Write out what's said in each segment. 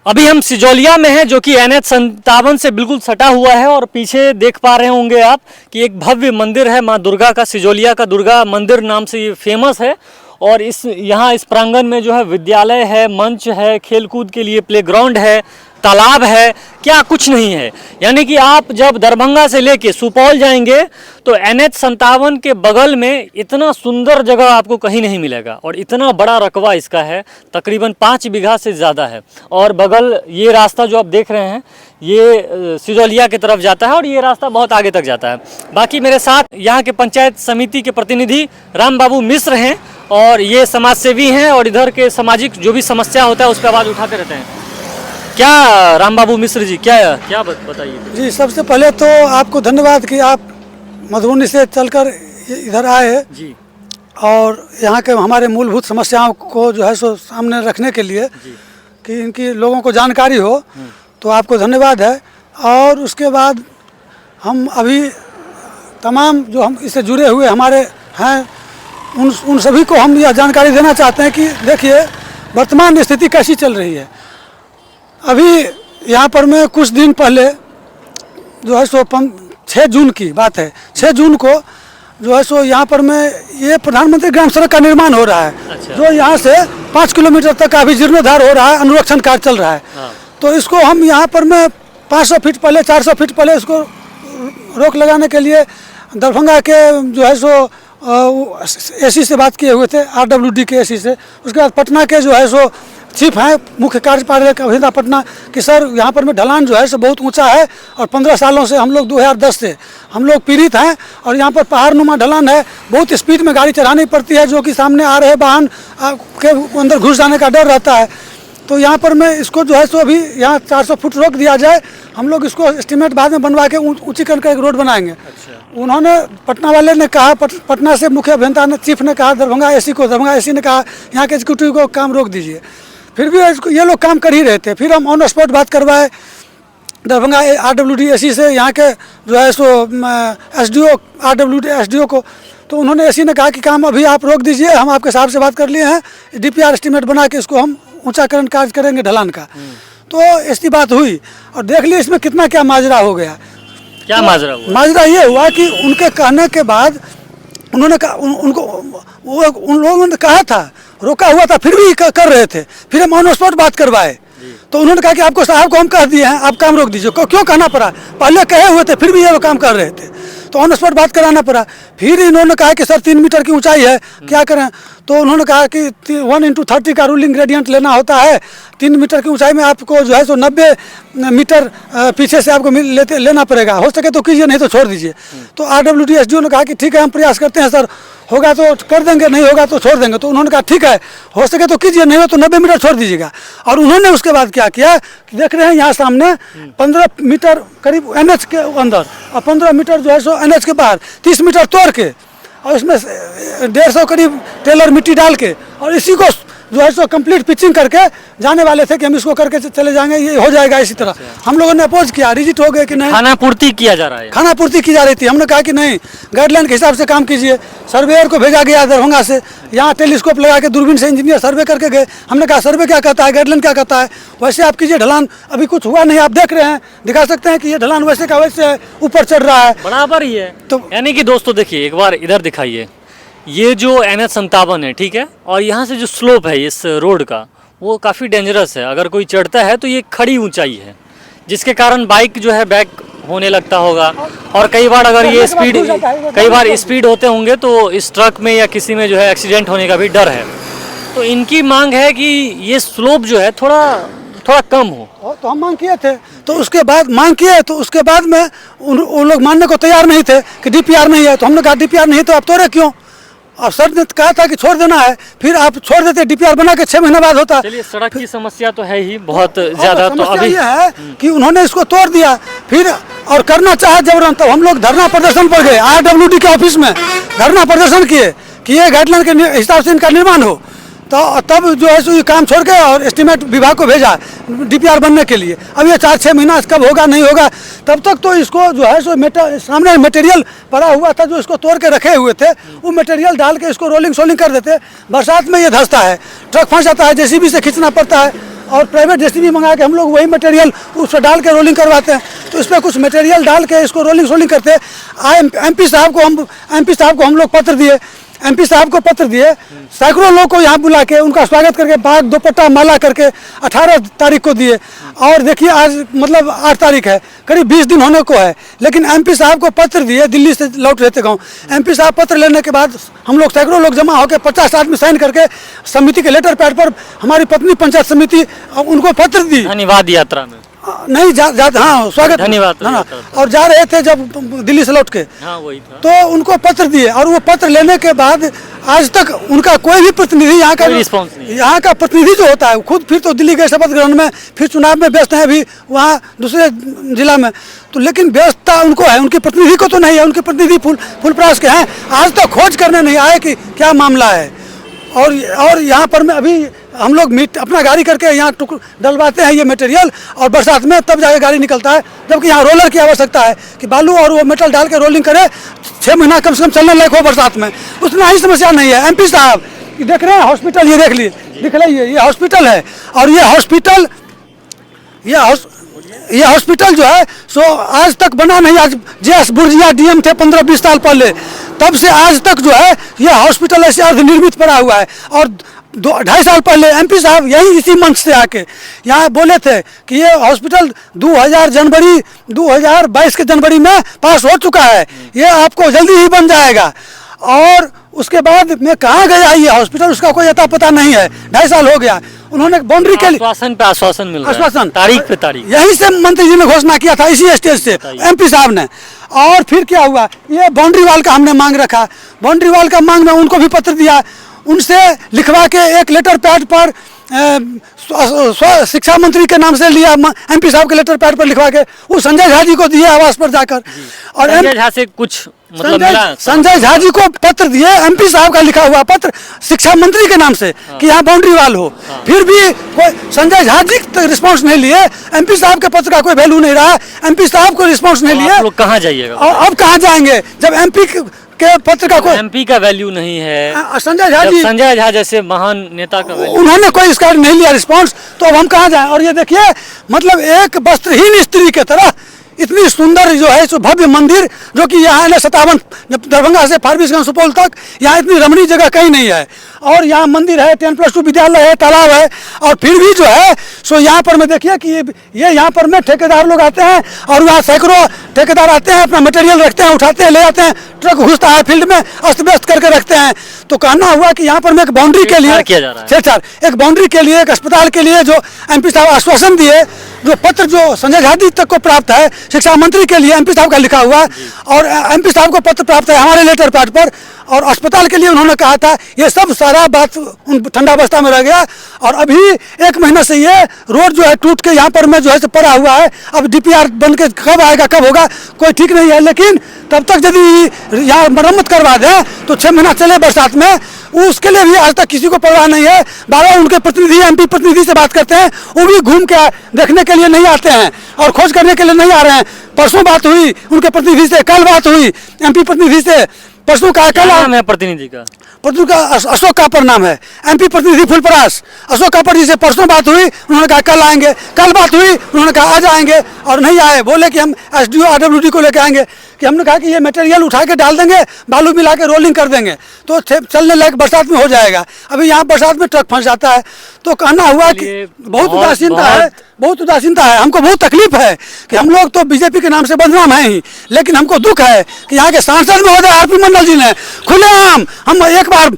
अभी हम सिजौलिया में हैं जो कि NH-57 से बिल्कुल सटा हुआ है और पीछे देख पा रहे होंगे आप कि एक भव्य मंदिर है माँ दुर्गा का। सिजौलिया का दुर्गा मंदिर नाम से ये फेमस है और इस प्रांगण में जो है विद्यालय है, मंच है, खेलकूद के लिए प्लेग्राउंड है, तालाब है, क्या कुछ नहीं है। यानी कि आप जब दरभंगा से लेके सुपौल जाएंगे तो NH-57 के बगल में इतना सुंदर जगह आपको कहीं नहीं मिलेगा और इतना बड़ा रकबा इसका है, तकरीबन 5 बीघा से ज़्यादा है। और बगल ये रास्ता जो आप देख रहे हैं ये सिजौलिया की तरफ जाता है और ये रास्ता बहुत आगे तक जाता है। बाकी मेरे साथ यहाँ के पंचायत समिति के प्रतिनिधि राम बाबू मिश्र हैं और ये समाज सेवी हैं और इधर के सामाजिक जो भी समस्या होता है उस पर आवाज़ उठाते रहते हैं। क्या राम बाबू मिश्र जी क्या बताइए जी। सबसे पहले तो आपको धन्यवाद कि आप मधुबनी से चलकर इधर आए जी और यहाँ के हमारे मूलभूत समस्याओं को जो है सो सामने रखने के लिए कि इनकी लोगों को जानकारी हो, तो आपको धन्यवाद है। और उसके बाद हम अभी तमाम जो हम इससे जुड़े हुए हमारे हैं उन सभी को हम यह जानकारी देना चाहते हैं कि देखिए वर्तमान स्थिति कैसी चल रही है। अभी यहाँ पर मैं कुछ दिन पहले जो है सो 6 जून की बात है, 6 जून को जो है सो यहाँ पर मैं ये प्रधानमंत्री ग्राम सड़क का निर्माण हो रहा है। अच्छा। जो यहाँ से 5 किलोमीटर तक अभी जीर्णोद्धार हो रहा है, अनुरक्षण कार्य चल रहा है। हाँ। तो इसको हम यहाँ पर मैं 500 फीट पहले 400 फीट पहले इसको रोक लगाने के लिए दरभंगा के जो है सो एसी से बात किए हुए थे, RWD के एसी से। उसके बाद पटना के जो है सो चीफ हैं मुख्य कार्यपालक अभियंता पटना कि सर यहाँ पर में ढलान जो है सो बहुत ऊंचा है और 15 सालों से हम लोग 2010 से हम लोग पीड़ित हैं और यहाँ पर पहाड़नुमा ढलान है, बहुत स्पीड में गाड़ी चलानी पड़ती है जो कि सामने आ रहे वाहन के अंदर घुस जाने का डर रहता है। तो यहाँ पर मैं इसको जो है सो अभी यहाँ 400 फुट रोक दिया जाए, हम लोग इसको एस्टीमेट बाद में बनवा के ऊँची करके एक रोड बनाएंगे। अच्छा। उन्होंने पटना वाले ने कहा, पटना से मुख्य अभियंता ने चीफ ने कहा दरभंगा एसी ने कहा यहाँ के एग्जीक्यूटिव को काम रोक दीजिए। फिर भी ये लोग काम कर ही रहे थे। फिर हम ऑन स्पॉट बात करवाए दरभंगा RWD एसी से, यहाँ के जो है सो SDO RWD SDO को। तो उन्होंने एसी ने कहा कि काम अभी आप रोक दीजिए, हम आपके साहब से बात कर लिए हैं, DPR एस्टीमेट बना के इसको हम ऊंचाकरण कार्य करेंगे ढलान का। तो ऐसी बात हुई और देख लिया इसमें कितना क्या माजरा हो गया। क्या तो माजरा हुआ? माजरा ये हुआ कि उनके कहने के बाद उन्होंने कहा उन लोगों ने कहा था, रोका हुआ था, फिर भी कर रहे थे। फिर हम ऑन स्पॉट बात करवाए तो उन्होंने कहा कि आपको साहब को हम कह दिए हैं, आप काम रोक दीजिए। क्यों कहना पड़ा? पहले कहे हुए थे फिर भी ये लोग काम कर रहे थे, तो ऑन स्पॉट बात कराना पड़ा। फिर इन्होंने कहा कि सर 3 मीटर की ऊंचाई है, क्या करें? तो उन्होंने कहा कि 1:30 का रूलिंग ग्रेडियंट लेना होता है। 3 मीटर की ऊंचाई में आपको जो है सो 90 मीटर पीछे से आपको लेना पड़ेगा। हो सके तो कीजिए, नहीं तो छोड़ दीजिए। तो RWD SDO ने कहा कि ठीक है हम प्रयास करते हैं सर, होगा तो कर देंगे, नहीं होगा तो छोड़ देंगे। तो उन्होंने कहा ठीक है, हो सके तो कीजिए, नहीं हो तो 90 मीटर छोड़ दीजिएगा। और उन्होंने उसके बाद क्या किया, देख रहे हैं यहाँ सामने 15 मीटर करीब NH के अंदर और 15 मीटर जो है सो NH के बाहर 30 मीटर तोड़ के और इसमें 150 करीब टेलर मिट्टी डाल के और इसी को जो है सो कंप्लीट पिचिंग करके जाने वाले थे कि हम इसको करके चले जाएंगे, ये हो जाएगा इसी तरह। हम लोगों ने अपोज किया, रिजिट हो गए कि नहीं, खाना पूर्ति किया जा रहा है, खाना पूर्ति की जा रही थी। हमने कहा कि नहीं, गाइडलाइन के हिसाब से काम कीजिए। सर्वेयर को भेजा गया दरभंगा से, यहाँ टेलीस्कोप लगा के दूरबीन से इंजीनियर सर्वे करके गए। हमने कहा सर्वे क्या कहता है, गाइडलाइन क्या कहता है, वैसे आप कीजिए ढलान। अभी कुछ हुआ नहीं, आप देख रहे हैं, दिखा सकते हैं कि ये ढलान वैसे का वैसे ऊपर चढ़ रहा है, बराबर ही है। तो यानी कि दोस्तों देखिए, एक बार इधर दिखाइए, ये जो NH-57 है, ठीक है, और यहाँ से जो स्लोप है इस रोड का वो काफ़ी डेंजरस है। अगर कोई चढ़ता है तो ये खड़ी ऊंचाई है जिसके कारण बाइक जो है बैक होने लगता होगा और कई बार अगर ये स्पीड होते होंगे तो इस ट्रक में या किसी में जो है एक्सीडेंट होने का भी डर है। तो इनकी मांग है कि ये स्लोप जो है थोड़ा कम हो। तो हम मांग किए थे, तो उसके बाद में उन लोग मानने को तैयार नहीं थे कि DPR नहीं है। तो हमने कहा DPR नहीं तो आप तोड़े क्यों? और सर ने कहा था कि छोड़ देना है, फिर आप छोड़ देते, DPR बना के 6 महीना बाद होता। चलिए, सड़क की समस्या तो है ही बहुत ज्यादा, तो अभी यह है कि उन्होंने इसको तोड़ दिया फिर और करना चाहे जबरन। तो हम लोग धरना प्रदर्शन पर गए, RWD के ऑफिस में धरना प्रदर्शन किए कि ये गाइडलाइन के हिसाब से इनका निर्माण हो। तो तब जो है सो ये काम छोड़ के और एस्टीमेट विभाग को भेजा DPR बनने के लिए। अब ये 4-6 महीना कब होगा नहीं होगा, तब तक तो इसको जो है सो सामने मटेरियल पड़ा हुआ था जो इसको तोड़ के रखे हुए थे, वो मटेरियल डाल के इसको रोलिंग सोलिंग कर देते। बरसात में ये धंसता है, ट्रक फंस जाता है, JCB से खींचना पड़ता है। और प्राइवेट जेसीबी मंगा के हम लोग वही मटेरियल उस पर डाल के रोलिंग करवाते हैं। तो इस पर कुछ मटेरियल डाल के इसको रोलिंग करते हैं। एमपी साहब को हम लोग पत्र दिए, एमपी साहब को पत्र दिए, सैकड़ों लोग को यहाँ बुला के उनका स्वागत करके बाग दोपट्टा माला करके 18 तारीख को दिए। और देखिए आज मतलब 8 तारीख है, करीब 20 दिन होने को है, लेकिन एमपी साहब को पत्र दिए, दिल्ली से लौट रहे थे गाँव। एमपी साहब पत्र लेने के बाद हम लोग सैकड़ों लोग जमा होकर 50 आदमी साइन करके समिति के लेटर पैड पर हमारी पत्नी पंचायत समिति उनको पत्र दी। धन्यवाद यात्रा में नहीं हाँ स्वागत धन्यवाद हाँ, और जा रहे थे जब दिल्ली से लौट के, हाँ वही था। तो उनको पत्र दिए और वो पत्र लेने के बाद आज तक उनका कोई भी प्रतिनिधि यहाँ का रिस्पॉन्स नहीं। यहाँ का प्रतिनिधि जो होता है खुद फिर तो दिल्ली गए शपथ ग्रहण में, फिर चुनाव में व्यस्त है अभी वहाँ दूसरे जिला में, तो लेकिन व्यस्तता उनको है, उनके प्रतिनिधि को तो नहीं है। उनके प्रतिनिधि फुलपरास के हैं, आज तक खोज करने नहीं आए कि क्या मामला है। और यहाँ पर मैं अभी हम लोग अपना गाड़ी करके यहाँ डलवाते हैं ये मटेरियल, और बरसात में तब जाके गाड़ी निकलता है, जबकि यहाँ रोलर की आवश्यकता है कि बालू और वो मेटल डाल के रोलिंग करे, 6 महीना कम से कम चलने लायक हो बरसात में। उतना ही समस्या नहीं है। एमपी साहब देख रहे हैं हॉस्पिटल, ये देख लिए, दिख रही है ये हॉस्पिटल है, और ये हॉस्पिटल जो है सो आज तक बना नहीं। आज जेएस बुर्जिया डीएम थे 15-20 साल पहले, तब से आज तक जो है ये हॉस्पिटल ऐसे अर्धनिर्मित पड़ा हुआ है। और 2-2.5 साल पहले एमपी साहब यही इसी मंच से आके यहाँ बोले थे कि ये हॉस्पिटल 2022 के जनवरी में पास हो चुका है, ये आपको जल्दी ही बन जाएगा। और उसके बाद मैं कहाँ गया ये हॉस्पिटल, उसका कोई अता पता नहीं है। 2.5 साल हो गया। उन्होंने बाउंड्री के लिए आश्वासन पे आश्वासन मिल रहा है, आश्वासन तारीख पे तारीख, यहीं से मंत्री जी ने घोषणा किया था, इसी स्टेज से एमपी साहब ने। और फिर क्या हुआ, ये बाउंड्री वाल का हमने मांग रखा, बाउंड्री वाल का मांग में उनको भी पत्र दिया, उनसे लिखवा के एक लेटर पैड पर शिक्षा मंत्री के नाम से लिया, एमपी साहब के लेटर पैड पर लिखवा के वो संजय झा जी को दिए आवास पर जाकर। और संजय झा से कुछ मतलब मिला? संजय झा जी को पत्र दिए, एमपी साहब का लिखा हुआ पत्र शिक्षा मंत्री के नाम से कि यहाँ बाउंड्री वाल हो। फिर भी कोई संजय झा जी रिस्पॉन्स नहीं लिए, एमपी साहब के पत्र का कोई वैल्यू नहीं रहा, एमपी साहब को रिस्पॉन्स नहीं लिए। आप लोग कहाँ जाइएगा? और अब कहाँ जाएंगे जब एमपी के पत्र का कोई एमपी का वैल्यू नहीं है, संजय झा जैसे महान नेता का वैल्यू, उन्होंने कोई इसका नहीं लिया रिस्पॉन्स, तो अब हम कहाँ जाएं। और ये देखिए मतलब एक वस्त्रहीन स्त्री के तरह इतनी सुंदर जो है सो भव्य मंदिर, जो कि यहाँ है 57 दरभंगा से फारबिसगंज सुपौल तक, यहाँ इतनी रमणीय जगह कहीं नहीं है। और यहाँ मंदिर है, 10+2 विद्यालय है, तालाब है, और फिर भी जो है सो यहाँ पर मैं देखिए कि ये यहाँ पर में ठेकेदार लोग आते हैं, और वहाँ सैकड़ों ठेकेदार आते हैं, अपना मटेरियल रखते हैं, उठाते हैं, ले जाते हैं, ट्रक घुसता है फील्ड में, अस्त व्यस्त करके रखते हैं। तो कहना हुआ कि यहाँ पर में एक बाउंड्री के लिए एक बाउंड्री के लिए, एक अस्पताल के लिए जो एमपी साहब आश्वासन दिए, जो पत्र जो संजय झा जी तक को प्राप्त है, शिक्षा मंत्री के लिए एमपी साहब का लिखा हुआ, और एमपी साहब को पत्र प्राप्त है हमारे लेटर पैड पर, और अस्पताल के लिए उन्होंने कहा था, ये सब सारा बात ठंडा अवस्था में रह गया। और अभी 1 महीना से ये रोड जो है टूट के यहाँ पर में जो है पड़ा हुआ है। अब डीपीआर बन के कब आएगा कब होगा कोई ठीक नहीं है, लेकिन तब तक यदि यहाँ मरम्मत करवा दें तो 6 महीना चले बरसात में, उसके लिए भी आज तक किसी को परवाह नहीं है। बार-बार उनके प्रतिनिधि एमपी प्रतिनिधि से बात करते हैं, वो भी घूम के देखने के लिए नहीं आते हैं और खोज करने के लिए नहीं आ रहे हैं। परसों बात हुई उनके प्रतिनिधि से, कल बात हुई एमपी प्रतिनिधि से, परसों का कल नाम है प्रतिनिधि का अशोक कापर नाम है, एमपी प्रतिनिधि फुलपरास अशोक कापर जी से परसों बात हुई, उन्होंने कहा कल आएंगे, कल बात हुई उन्होंने कहा आज आएंगे, और नहीं आए, बोले कि हम एसडीओ आरडब्ल्यूडी को लेकर आएंगे। कि हमने कहा कि ये मटेरियल उठा के डाल देंगे, बालू मिला के रोलिंग कर देंगे तो चलने लायक बरसात में हो जाएगा। अभी यहाँ बरसात में ट्रक फंस जाता है। तो कहना हुआ कि बहुत उदासीनता है, हमको बहुत तकलीफ है कि हम लोग तो बीजेपी के नाम से बदनाम हैं ही, लेकिन हमको दुख है कि यहाँ के सांसद महोदय आरपी मंडल जी ने खुलेआम, हम एक बार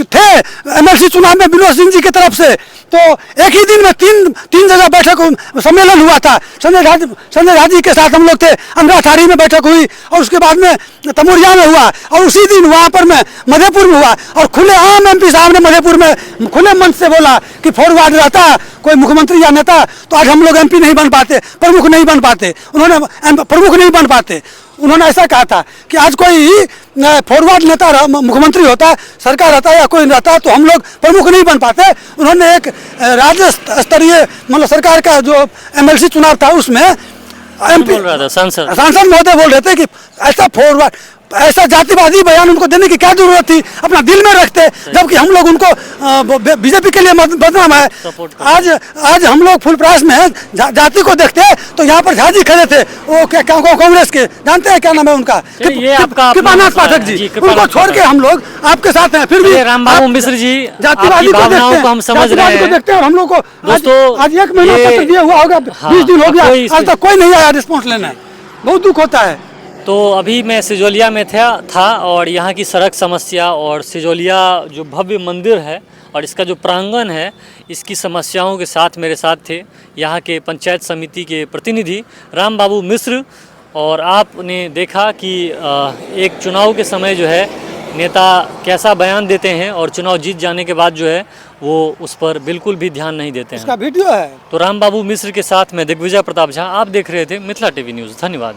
थे एमएलसी चुनाव में विनोद सिंह जी की तरफ से, तो एक ही दिन में तीन जगह बैठक सम्मेलन हुआ था। संजय झा जी के साथ हम लोग थे, अंधराठारी में बैठक हुई, और उसके बाद में तमोरिया में हुआ, और उसी दिन वहाँ पर में मधेपुर में हुआ। और खुलेआम एमपी साहब ने मधेपुर में खुले मंच से बोला कि फॉरवर्ड रहता कोई मुख्यमंत्री या नेता तो आज हम लोग एमपी नहीं बन पाते, प्रमुख नहीं बन पाते, प्रमुख नहीं बन पाते। उन्होंने ऐसा कहा था कि आज कोई फॉरवर्ड नेता मुख्यमंत्री होता, सरकार रहता या कोई रहता तो हम लोग प्रमुख नहीं बन पाते। उन्होंने एक राज्य स्तरीय मतलब सरकार का जो एमएलसी चुनाव था उसमें एमपी सांसद महोदय बोल रहे थे कि ऐसा फॉरवर्ड तो ऐसा जातिवादी बयान उनको देने की क्या जरूरत थी, अपना दिल में रखते, जबकि हम लोग उनको बीजेपी के लिए बदनाम है। आज हम लोग फुलपरास में हैं, जाति को देखते तो यहाँ पर झाजी खड़े थे, वो क्या कांग्रेस के, जानते हैं क्या नाम है उनका, कृपानाथ पाठक जी, उनको छोड़ के हम लोग आपके साथ हैं। फिर भी रामबाबू मिश्र जी, जातिवादी को देखते हैं और हम लोग को दोस्तों आज 1 महीना तक दिया हुआ होगा, 20 दिन हो गया, आज तक कोई नहीं आया रिस्पॉन्स लेना। बहुत दुख होता है। तो अभी मैं सिजोलिया में था और यहाँ की सड़क समस्या और सिजोलिया जो भव्य मंदिर है और इसका जो प्रांगण है, इसकी समस्याओं के साथ मेरे साथ थे यहाँ के पंचायत समिति के प्रतिनिधि रामबाबू मिश्र। और आपने देखा कि एक चुनाव के समय जो है नेता कैसा बयान देते हैं और चुनाव जीत जाने के बाद जो है वो उस पर बिल्कुल भी ध्यान नहीं देते हैं। इसका वीडियो है। तो रामबाबू मिश्र के साथ मैं दिग्विजय प्रताप झा, आप देख रहे थे मिथिला टीवी न्यूज़। धन्यवाद।